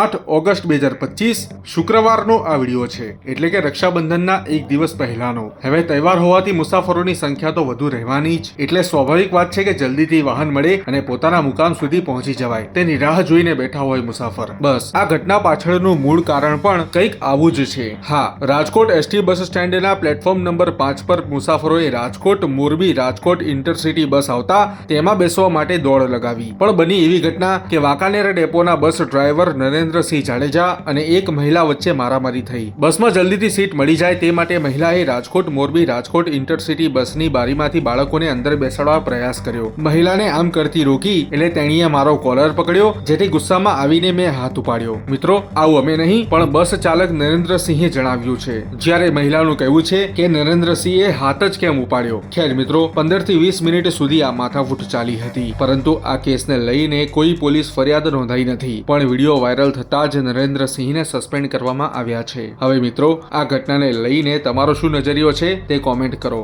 8 August 2025 શુક્રવારનો આ video છે, એટલે કે રક્ષાબંધનના એક દિવસ પહેલાનો। હવે તહેવાર હોવાથી મુસાફરોની સંખ્યા તો વધુ રહેવાની જ, એટલે સ્વાભાવિક વાત છે કે જલ્દીથી વાહન મળે અને પોતાના મુકામ સુધી પહોંચી જવાય તેની રાહ જોઈને બેઠા હોય મુસાફર। બસ આ ઘટના પાછળનું મૂળ કારણ પણ કંઈક આવું જ છે। હા, રાજકોટ એસટી બસ સ્ટેન્ડના પ્લેટફોર્મ નંબર 5 પર મુસાફરોએ રાજકોટ મોરબી રાજકોટ ઇન્ટરસિટી બસ આવતા તેમાં બેસવા માટે દોડ લગાવી, પણ બની એવી ઘટના કે વાંકાનેર ડેપોના બસ ડ્રાઈવર નરેન્દ્રસિંહ જાડેજા અને એક મહિલા વચ્ચે મારામારી થઈ। બસમાં જલ્દીથી સીટ મળી જાય તે માટે મહિલાએ રાજકોટ મોરબી રાજકોટ ઇન્ટરસિટી બસની બારીમાંથી બાળકોને અંદર બેસાડવા પ્રયાસ કર્યો। મહિલાને આમ કરતી રોકી એટલે તેણીએ મારો કોલર પકડ્યો, જેથી ગુસ્સામાં આવીને મેં હાથ ઉપાડ્યો। મિત્રો, આવું અમે નહીં પણ બસ ચાલક નરેન્દ્રસિંહે જણાવ્યું છે, જ્યારે મહિલાનું કહેવું છે કે નરેન્દ્રસિંહે હાથ જ કેમ ઉપાડ્યો। ખેર મિત્રો, 15 થી 20 મિનિટ સુધી આ માથાકૂટ ચાલી હતી, પરંતુ આ કેસને લઈને કોઈ પોલીસ ફરિયાદ નોંધાઈ નથી, પણ વિડીયો વાયરલ થતા જ નરેન્દ્રસિંહને સસ્પેન્ડ કરવામાં આવ્યા છે। હવે મિત્રો, આ ઘટનાને લઈને તમારો શું નજરિયો છે તે કોમેન્ટ કરો।